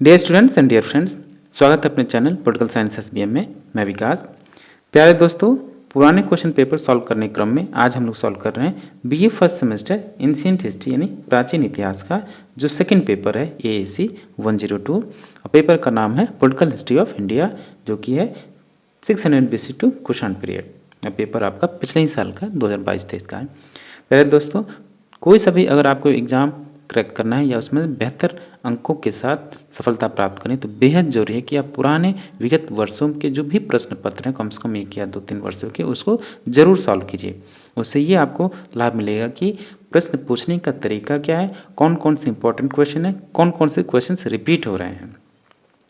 Dear students and dear friends, स्वागत है अपने चैनल पॉलिटिकल साइंस एसबीएम में। मैं विकास। प्यारे दोस्तों, पुराने क्वेश्चन पेपर सॉल्व करने के क्रम में आज हम लोग सॉल्व कर रहे हैं BA first semester ancient history यानी प्राचीन इतिहास का जो सेकंड पेपर है एएसी 102। और पेपर का नाम है पॉलिटिकल हिस्ट्री ऑफ इंडिया, जो कि है 600 BC to Kushan period. Paper आपका पिछले ही साल का 2022-23 का है। प्यारे दोस्तों, कोई सा भी अगर आपको एग्ज़ाम क्रैक करना है या उसमें बेहतर अंकों के साथ सफलता प्राप्त करें तो बेहद जरूरी है कि आप पुराने विगत वर्षों के जो भी प्रश्न पत्र हैं कम से कम 1 या 2-3 वर्षों के उसको ज़रूर सॉल्व कीजिए। उससे ये आपको लाभ मिलेगा कि प्रश्न पूछने का तरीका क्या है, कौन कौन से इंपॉर्टेंट क्वेश्चन है, कौन कौन से क्वेश्चन रिपीट हो रहे हैं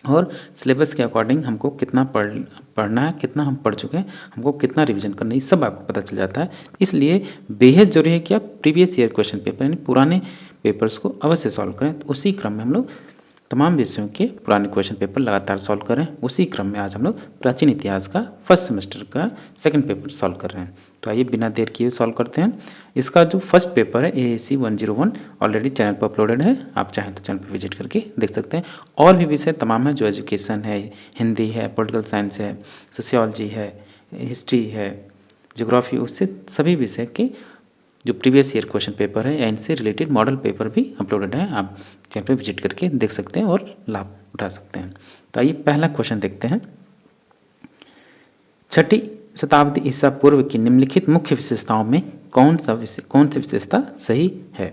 और सिलेबस के अकॉर्डिंग हमको कितना पढ़ना है, कितना हम पढ़ चुके हैं, हमको कितना रिवीजन करना है, ये सब आपको पता चल जाता है। इसलिए बेहद जरूरी है कि आप प्रीवियस ईयर क्वेश्चन पेपर यानी पुराने पेपर्स को अवश्य सॉल्व करें। तो उसी क्रम में हम लोग तमाम विषयों के पुराने क्वेश्चन पेपर लगातार सॉल्व कर रहे हैं। उसी क्रम में आज हम लोग प्राचीन इतिहास का फर्स्ट सेमेस्टर का सेकंड पेपर सॉल्व कर रहे हैं। तो आइए बिना देर किए सॉल्व करते हैं। इसका जो फर्स्ट पेपर है एएसी 101 ऑलरेडी चैनल पर अपलोडेड है, आप चाहें तो चैनल पर विजिट करके देख सकते हैं। और भी विषय तमाम है, जो एजुकेशन है, हिंदी है, पॉलिटिकल साइंस है, सोशियोलॉजी है, हिस्ट्री है, ज्योग्राफी, उससे सभी विषय के जो प्रीवियस ईयर क्वेश्चन पेपर है या इनसे रिलेटेड मॉडल पेपर भी अपलोडेड है, आप चैनल पर विजिट करके देख सकते हैं और लाभ उठा सकते हैं। तो आइए पहला क्वेश्चन देखते हैं। 6वीं शताब्दी ईसा पूर्व की निम्नलिखित मुख्य विशेषताओं में कौन सी विशेषता सही है?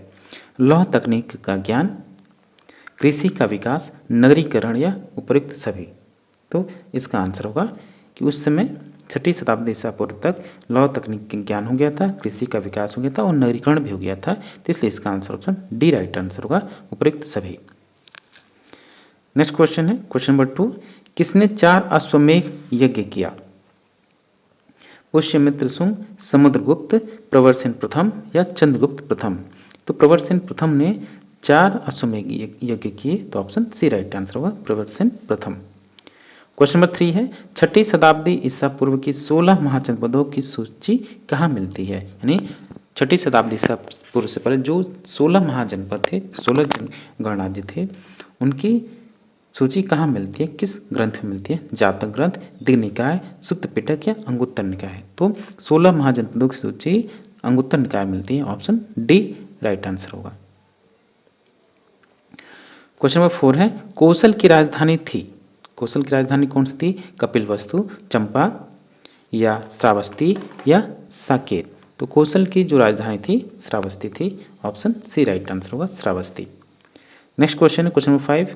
लौह तकनीक का ज्ञान, कृषि का विकास, नगरीकरण या उपयुक्त सभी। तो इसका आंसर होगा कि उस समय 6वीं शताब्दी ईसा पूर्व तक लौह तकनीक का ज्ञान हो गया था, कृषि का विकास हो गया था और नगरीकरण भी हो गया था। तो इसलिए इसका answer option D right answer होगा, उपयुक्त सभी। नेक्स्ट क्वेश्चन है क्वेश्चन नंबर 2। किसने 4 अश्वमेध यज्ञ किया? पुष्यमित्र शुंग, समुद्रगुप्त, प्रवरसेन प्रथम या चंद्रगुप्त प्रथम। तो प्रवरसेन प्रथम ने 4 अश्वमेध यज्ञ किए, तो ऑप्शन सी राइट आंसर होगा, प्रवरसेन प्रथम। क्वेश्चन नंबर 3 है 6वीं शताब्दी ईसा पूर्व की 16 महाजनपदों की सूची कहाँ मिलती है? यानी 6वीं शताब्दी ईसा पूर्व से पहले जो 16 महाजनपद थे, 16 गणराज्य थे, उनकी सूची कहाँ मिलती है, किस ग्रंथ में मिलती है? जातक ग्रंथ, दिग्निकाय, सुत्त पिटक या अंगुत्तर निकाय। तो 16 महाजनपदों की सूची अंगुत्तर निकाय मिलती है, ऑप्शन डी राइट आंसर होगा। क्वेश्चन नंबर 4 है कौशल की राजधानी थी। कौशल की राजधानी कौन सी थी? कपिलवस्तु, चंपा या श्रावस्ती या साकेत। तो कौशल की जो राजधानी थी श्रावस्ती थी, ऑप्शन सी राइट आंसर होगा, श्रावस्ती। नेक्स्ट क्वेश्चन है क्वेश्चन नंबर 5।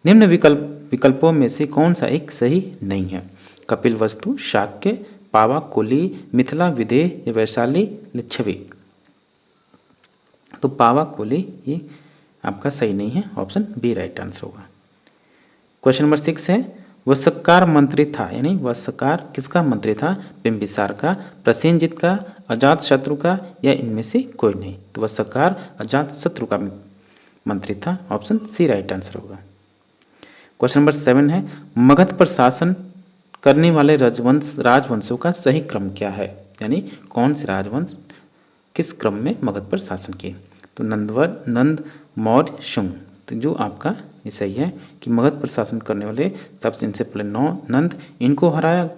निम्न विकल्पों में से कौन सा एक सही नहीं है? कपिलवस्तु, शाक्य, पावाकोली, मिथिला, विदेह या वैशाली, लिच्छवी। तो पावाकोली ये आपका सही नहीं है, ऑप्शन बी राइट आंसर होगा। क्वेश्चन नंबर 6 है वस्सकार मंत्री था, यानी वस्सकार किसका मंत्री था? बिंबिसार का, प्रसेनजित का, अजात शत्रु का या इनमें से कोई नहीं। तो वस्सकार अजात शत्रु का मंत्री था, ऑप्शन सी राइट आंसर होगा। क्वेश्चन नंबर 7 है मगध पर शासन करने वाले राजवंशों का सही क्रम क्या है? यानी कौन से राजवंश किस क्रम में मगध पर शासन किए? तो नंद, मौर्य, शुंग। तो जो आपका ये सही है कि मगध पर शासन करने वाले सबसे इनसे पहले नंद, इनको हराया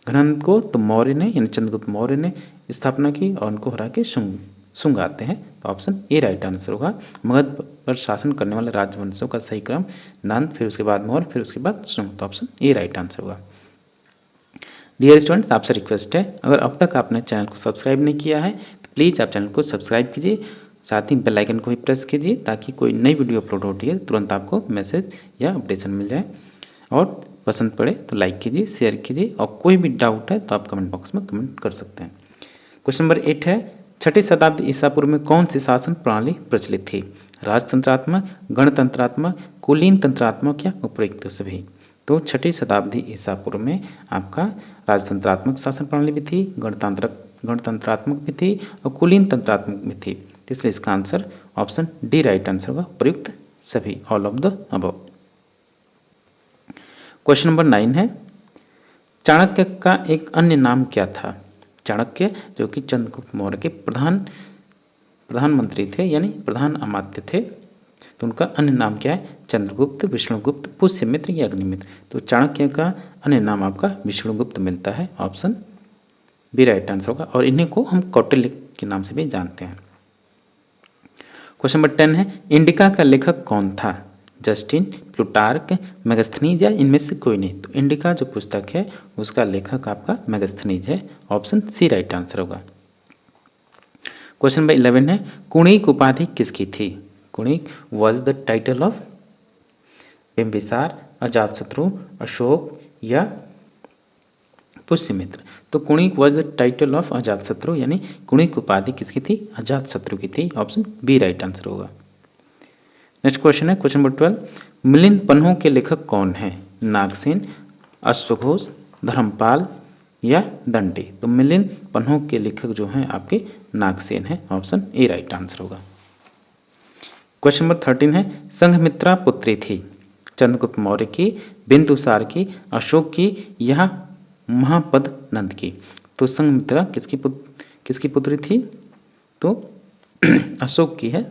घनंद को, तो मौर्य ने यानी चंद्रगुप्त मौर्य ने स्थापना की और उनको हरा के शुंग आते हैं। तो ऑप्शन ए राइट आंसर होगा। मगध पर शासन करने वाले राजवंशों का सही क्रम नंद, फिर उसके बाद मौर्य, फिर उसके बाद शुंग। तो ऑप्शन ए राइट आंसर होगा। डियर स्टूडेंट्स, आपसे रिक्वेस्ट है अगर अब तक आपने चैनल को सब्सक्राइब नहीं किया है तो प्लीज़ आप चैनल को सब्सक्राइब कीजिए, साथ ही बेल आइकन को भी प्रेस कीजिए ताकि कोई नई वीडियो अपलोड होती है तुरंत आपको मैसेज या अपडेशन मिल जाए। और पसंद पड़े तो लाइक कीजिए, शेयर कीजिए और कोई भी डाउट है तो आप कमेंट बॉक्स में कमेंट कर सकते हैं। क्वेश्चन नंबर 8 है 6वीं शताब्दी ईसा पूर्व में कौन सी शासन प्रणाली प्रचलित थी? राजतंत्रात्मक, गणतंत्रात्मक, कुलीन तंत्रात्मक या उपयुक्त सभी। तो 6वीं शताब्दी ईसा पूर्व में आपका राजतंत्रात्मक शासन प्रणाली भी थी, गणतंत्रात्मक भी थी और कुलीन तंत्रात्मक भी थी। इसलिए इसका answer option D right answer होगा, प्रयुक्त सभी, all of the above. Question number 9 है चाणक्य का एक अन्य नाम क्या था? चाणक्य जो कि चंद्रगुप्त मौर्य के प्रधानमंत्री थे यानी प्रधान अमात्य थे, तो उनका अन्य नाम क्या है? चंद्रगुप्त, विष्णुगुप्त, पुष्यमित्र या अग्निमित्र। तो चाणक्य का अन्य नाम आपका विष्णुगुप्त मिलता है। ऑप्शन बी राइट आंसर होगा। और इन्हीं को हम कौटिल्य के नाम से भी जानते हैं। क्वेश्चन नंबर 10 है, इंडिका का लेखक कौन था? जस्टिन, प्लूटार्क, मेगास्थनीज या इनमें से कोई नहीं। तो इंडिका जो पुस्तक है उसका लेखक आपका मेगास्थनीज है। ऑप्शन सी राइट आंसर होगा। क्वेश्चन नंबर 11 है, कुणिक उपाधि किसकी थी? Kunik was the title of Bimbisara, Ajatashatru, Ashoka या पुष्यमित्र। तो Kunik was the title of Ajatashatru, यानी कुणिक उपाधि किसकी थी? अजातशत्रु की थी। ऑप्शन बी राइट आंसर होगा। नेक्स्ट क्वेश्चन है क्वेश्चन नंबर 12, मिलिंद पन्हों के लेखक कौन है? नागसेन, अश्वघोष, धर्मपाल या दंडी। तो मिलिंद पन्हों के लेखक जो हैं आपके नागसेन है। ऑप्शन ए राइट आंसर होगा। क्वेश्चन नंबर 13 है, संघमित्रा पुत्री थी चंद्रगुप्त मौर्य की, बिंदुसार की, अशोक की या महापद नंद की। तो संघमित्रा किसकी पुत्री थी? तो अशोक की है।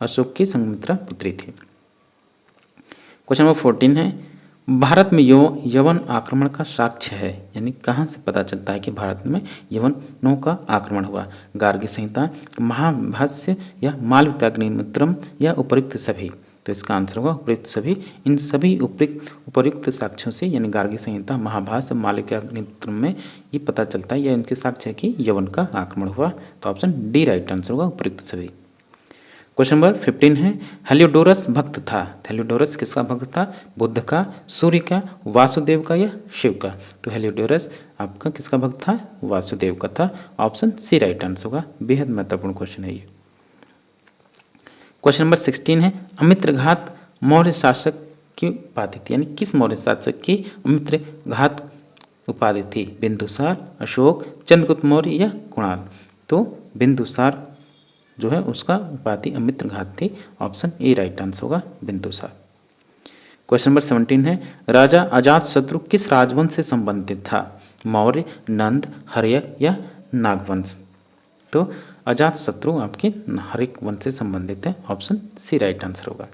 अशोक की संघमित्रा पुत्री थी। क्वेश्चन नंबर 14 है, भारत में यवन आक्रमण का साक्ष्य है, यानी कहाँ से पता चलता है कि भारत में यवनों का आक्रमण हुआ? गार्गी संहिता, महाभाष्य या मालविकाग्निमित्रम या उपयुक्त सभी। तो इसका आंसर होगा उपयुक्त सभी। इन सभी उपयुक्त साक्ष्यों से, यानी गार्गी संहिता, महाभाष्य, मालविकाग्निमित्रम में ये पता चलता है या इनके साक्ष्य है कि यवन का आक्रमण हुआ। तो ऑप्शन डी राइट आंसर होगा, उपयुक्त सभी। क्वेश्चन नंबर 15 है, हेलियोडोरस भक्त था। हेलियोडोरस किसका भक्त था? बुद्ध का, सूर्य का, वासुदेव का या शिव का। तो हेलियोडोरस आपका किसका भक्त था? वासुदेव का था। ऑप्शन सी राइट आंसर होगा। बेहद महत्वपूर्ण क्वेश्चन है ये। क्वेश्चन नंबर 16 है, अमित्रघात मौर्य शासक की उपाधि थी, यानी किस मौर्य शासक की अमित्रघात उपाधि थी? बिंदुसार, अशोक, चंद्रगुप्त मौर्य या कुणाल। तो बिंदुसार जो है उसका उपाधि अमित्रघात थी। ऑप्शन ए राइट आंसर होगा, बिंदुसार। क्वेश्चन नंबर 17 है, राजा अजातशत्रु किस राजवंश से संबंधित था? मौर्य, नंद, हर्यक या नागवंश। तो अजातशत्रु आपके हर्यक वंश से संबंधित है। ऑप्शन सी राइट आंसर होगा।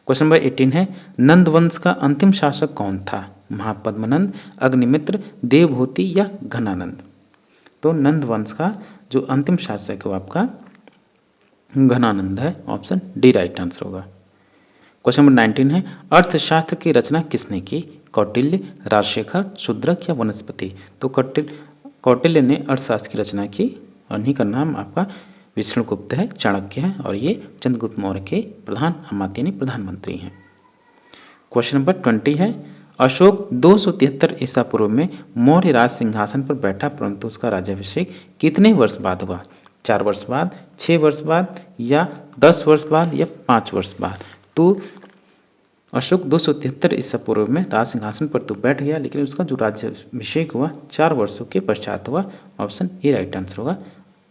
क्वेश्चन नंबर 18 है, नंद वंश का अंतिम शासक कौन था? महापद्मनंद, अग्निमित्र, देवभूति या घनानंद। तो नंद वंश का जो अंतिम शासक है वो आपका घनानंद है। ऑप्शन डी राइट आंसर होगा। क्वेश्चन नंबर 19 है, अर्थशास्त्र की रचना किसने की? कौटिल्य, राजशेखर, शूद्रक या वनस्पति। तो कौटिल्य ने अर्थशास्त्र की रचना की। उन्हीं का नाम आपका विष्णुगुप्त है, चाणक्य है और ये चंद्रगुप्त मौर्य के प्रधान अमात्य यानी प्रधानमंत्री हैं। क्वेश्चन नंबर 20 है, अशोक 273 ईसा पूर्व में मौर्य राज सिंहासन पर बैठा, परंतु उसका राज्याभिषेक कितने वर्ष बाद हुआ? 4 वर्ष बाद, 6 वर्ष बाद या 10 वर्ष बाद या 5 वर्ष बाद। तो अशोक 273 ईसा पूर्व में राज सिंहासन पर तो बैठ गया, लेकिन उसका जो राज्याभिषेक हुआ 4 वर्षों के पश्चात हुआ। ऑप्शन ए राइट आंसर होगा,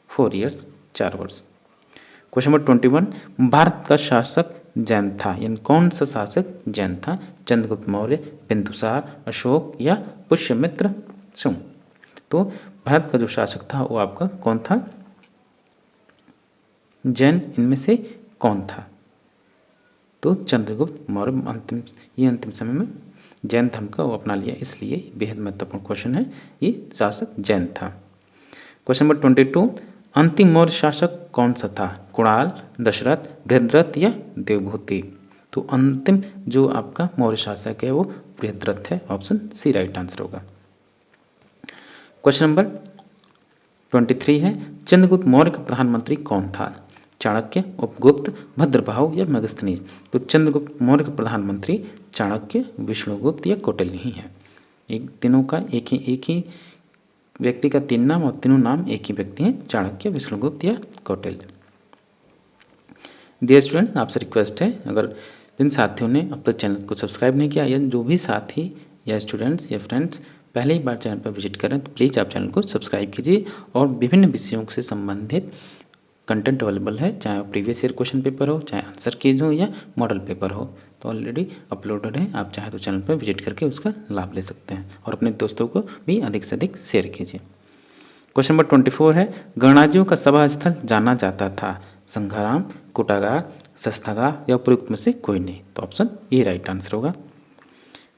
4 ईयर्स, 4 वर्ष। क्वेश्चन नंबर 21, भारत का शासक जैन था, यानी कौन सा शासक जैन था? चंद्रगुप्त मौर्य, बिंदुसार, अशोक या पुष्यमित्र शुंग। तो भारत का जो शासक था वो आपका कौन था? जैन इनमें से कौन था? तो चंद्रगुप्त मौर्य अंतिम समय में जैन धर्म का वो अपना लिया, इसलिए बेहद महत्वपूर्ण क्वेश्चन है। ये शासक जैन था। क्वेश्चन नंबर 22, अंतिम मौर्य शासक कौन सा था? कुणाल, दशरथ, बृहद्रथ या देवभूति। तो अंतिम जो आपका मौर्य शासक है वो बृहद्रथ है। ऑप्शन सी राइट आंसर होगा। क्वेश्चन नंबर 23 है, चंद्रगुप्त मौर्य का प्रधानमंत्री कौन था? चाणक्य, उपगुप्त, भद्रबाहु या मेगास्थनीज। तो चंद्रगुप्त मौर्य का प्रधानमंत्री चाणक्य, विष्णुगुप्त या कौटिल्य ही है। तीनों का एक ही व्यक्ति का 3 नाम और तीनों नाम एक ही व्यक्ति हैं, चाणक्य, विष्णुगुप्त या कौटिल्य। डियर स्टूडेंट, आपसे रिक्वेस्ट है, अगर जिन साथियों ने अब तक चैनल को सब्सक्राइब नहीं किया या जो भी साथी या स्टूडेंट्स या फ्रेंड्स पहले ही बार चैनल पर विजिट करें तो प्लीज़ आप चैनल को सब्सक्राइब कीजिए। और विभिन्न विषयों से संबंधित कंटेंट अवेलेबल है, चाहे प्रीवियस ईयर क्वेश्चन पेपर हो, चाहे आंसर कीज हो या मॉडल पेपर हो, तो ऑलरेडी अपलोडेड है। आप चाहे तो चैनल पर विजिट करके उसका लाभ ले सकते हैं और अपने दोस्तों को भी अधिक से अधिक शेयर कीजिए। क्वेश्चन नंबर 24 है, गणराज्यों का सभा स्थल जाना जाता था? संघाराम, कुटागार, शस्त्रागार या उपयुक्त में से कोई नहीं। तो ऑप्शन ए राइट आंसर होगा।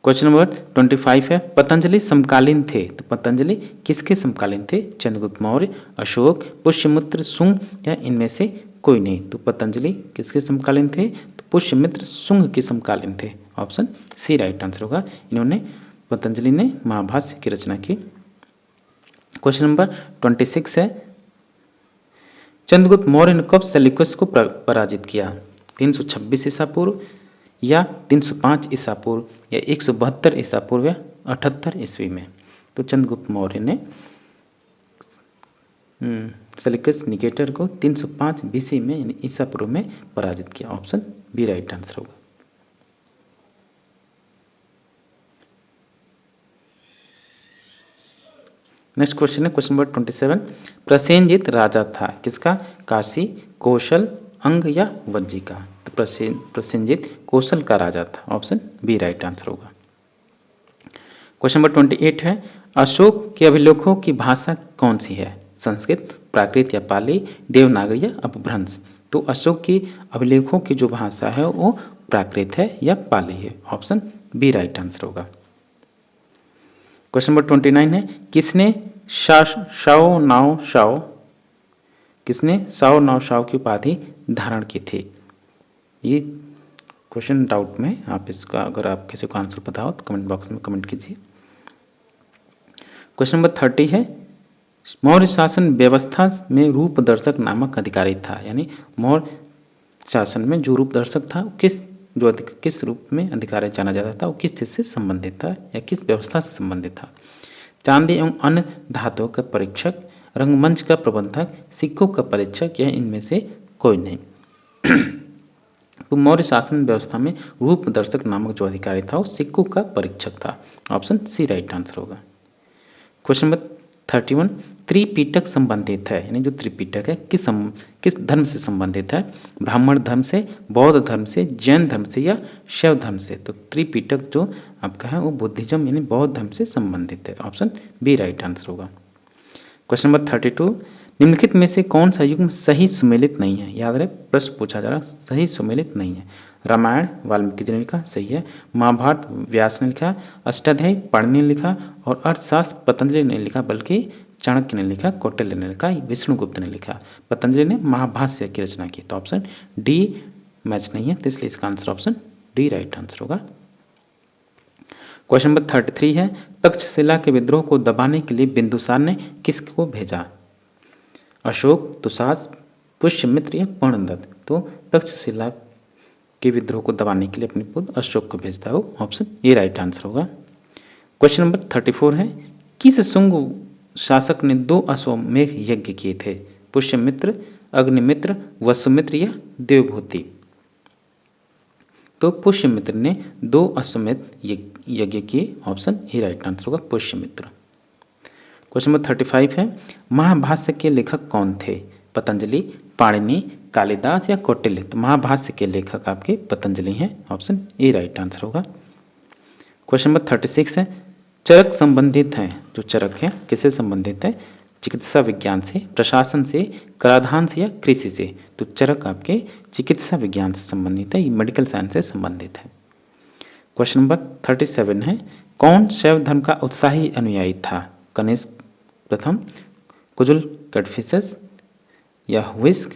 क्वेश्चन नंबर 25 है, पतंजलि समकालीन थे। तो पतंजलि किसके समकालीन थे? चंद्रगुप्त मौर्य, अशोक, पुष्यमित्र, शुंग या इनमें से कोई नहीं। तो पतंजलि किसके समकालीन थे? तो पुष्यमित्र शुंग के समकालीन थे। ऑप्शन सी राइट आंसर होगा। इन्होंने पतंजलि ने महाभाष्य की रचना की। क्वेश्चन नंबर 26 है, चंद्रगुप्त मौर्य ने कब सेल्यूकस को पराजित किया? 326 ईसा पूर्व या 305 ईसा पूर्व या 172 ईसा पूर्व या 78 ईस्वी में। तो चंद्रगुप्त मौर्य ने सेल्यूकस निकेटर को 305 बीसी में यानी ईसा पूर्व में पराजित किया। ऑप्शन बी राइट आंसर होगा। नेक्स्ट क्वेश्चन है क्वेश्चन नंबर 27, प्रसेनजित राजा था किसका? काशी, कौशल, अंग या वज्जी का? तो प्रसेनजित कौशल का राजा था। ऑप्शन बी राइट आंसर होगा। क्वेश्चन नंबर 28 है, अशोक के अभिलेखों की भाषा कौन सी है? संस्कृत, प्राकृत या पाली, देवनागरी या अपभ्रंश? तो अशोक की अभिलेखों की जो भाषा है वो प्राकृत है या पाली है। ऑप्शन बी राइट आंसर होगा। क्वेश्चन नंबर 29 है, किसने शाओ नाओ शाओ की उपाधि धारण की थी? ये क्वेश्चन डाउट में, आप इसका अगर आप किसी को आंसर पता हो तो कमेंट बॉक्स में कमेंट कीजिए। क्वेश्चन नंबर 30 है, मौर्य शासन व्यवस्था में रूपदर्शक नामक अधिकारी था। यानी मौर्य शासन में जो रूपदर्शक था किस रूप में अधिकारी जाना जाता था, वो किस चीज़ से संबंधित था या किस व्यवस्था से संबंधित था? चांदी एवं अन्य धातुओं का परीक्षक, रंगमंच का प्रबंधक, सिक्कों का परीक्षक या इनमें से कोई नहीं। तो मौर्य शासन व्यवस्था में रूपदर्शक नामक जो अधिकारी था वो सिक्कों का परीक्षक था। ऑप्शन सी राइट आंसर होगा। क्वेश्चन नंबर 31, त्रिपिटक संबंधित है, यानी जो त्रिपिटक है किस धर्म से संबंधित है? ब्राह्मण धर्म से, बौद्ध धर्म से, जैन धर्म से या शैव धर्म से? तो त्रिपिटक जो आपका है वो बुद्धिज्म यानी बौद्ध धर्म से संबंधित है। ऑप्शन बी राइट आंसर होगा। क्वेश्चन नंबर 32, निम्नलिखित में से कौन सा युग्म सही सुमेलित नहीं है? याद रहे प्रश्न पूछा जा रहा, सही सुमेलित नहीं है। रामायण वाल्मीकि जी ने लिखा, सही है। महाभारत व्यास ने लिखा, अष्टाध्यायी पाणिनि ने लिखा और अर्थशास्त्र पतंजलि ने लिखा, बल्कि चाणक्य ने लिखा, कौटिल्य ने लिखा, विष्णुगुप्त ने लिखा। पतंजलि ने महाभाष्य की रचना की। तो ऑप्शन डी मैच नहीं है, तो इसलिए इसका answer option D right answer होगा। क्वेश्चन नंबर 33 है, तक्षशिला के विद्रोह को दबाने के लिए बिंदुसार ने किसको भेजा? अशोक, तुषास, पुष्यमित्र या पर्णदत्त? तो तक्षशिला के विद्रोह को दबाने के लिए अपने पुत्र अशोक को भेजता है, वो ऑप्शन ए राइट आंसर होगा। क्वेश्चन नंबर 34 है, किस शुंग शासक ने 2 अश्वमेध यज्ञ किए थे? पुष्यमित्र, अग्निमित्र, वसुमित्र या देवभूति? तो पुष्यमित्र ने 2 अश्वमेध यज्ञ किए। ऑप्शन ए राइट आंसर होगा, पुष्यमित्र। क्वेश्चन नंबर 35 है, महाभाष्य के लेखक कौन थे? पतंजलि, पाणिनि, कालिदास या कौटिल्य? तो महाभाष्य के लेखक आपके पतंजलि हैं। ऑप्शन ए राइट आंसर होगा। क्वेश्चन नंबर 36 है, चरक संबंधित हैं, जो चरक है किससे संबंधित है? चिकित्सा विज्ञान से, प्रशासन से, कराधान से या कृषि से? तो चरक आपके चिकित्सा विज्ञान से संबंधित है, ये मेडिकल साइंस से संबंधित है। क्वेश्चन नंबर 37 है, कौन शैव धर्म का उत्साही अनुयायी था? कनिष्क प्रथम, कुजुल कैटफिशस या हुइस्क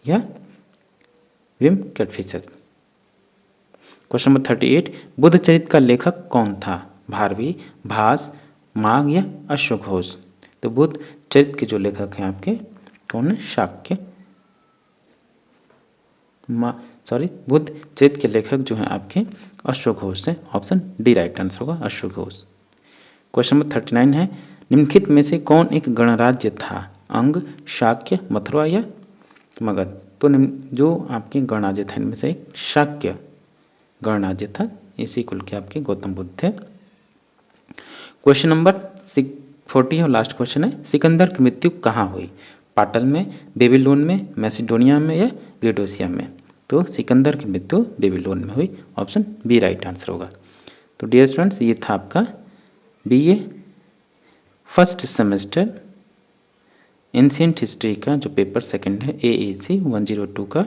या विम कैटफिशस? क्वेश्चन नंबर 38, बुद्ध चरित्र का लेखक कौन था? भारवी, भास, माघ या अश्वघोष? तो बुद्ध चरित्र के जो लेखक हैं आपके कौन है? शाक्य। बुद्ध चरित्र के लेखक जो हैं आपके अश्वघोष हैं। ऑप्शन डी राइट आंसर होगा, अश्वघोष। क्वेश्चन नंबर 39 है, निम्नलिखित में से कौन एक गणराज्य था? अंग, शाक्य, मथुरा या मगध? तो जो आपके गणराज्य था इनमें से एक शाक्य गणराज्य था, इसी कुल के आपके गौतम बुद्ध थे। क्वेश्चन नंबर 40 और लास्ट क्वेश्चन है, सिकंदर की मृत्यु कहाँ हुई? पाटल में, बेबीलोन में, मैसिडोनिया में या ग्रेडोसिया में? तो सिकंदर की मृत्यु बेबीलोन में हुई। ऑप्शन बी राइट आंसर होगा। तो डियर स्टूडेंट्स, ये था आपका BA first semester ancient history का जो पेपर सेकंड है AAC 102 का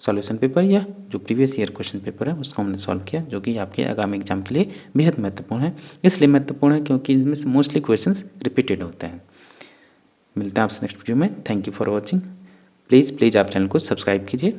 सॉल्यूशन पेपर या जो प्रीवियस ईयर क्वेश्चन पेपर है उसको हमने सॉल्व किया, जो कि आपके आगामी एग्जाम के लिए बेहद महत्वपूर्ण है। इसलिए महत्वपूर्ण है क्योंकि इनमें से मोस्टली क्वेश्चंस रिपीटेड होते हैं। मिलते हैं आपसे नेक्स्ट वीडियो में। Thank you for watching. Please आप चैनल को सब्सक्राइब कीजिए।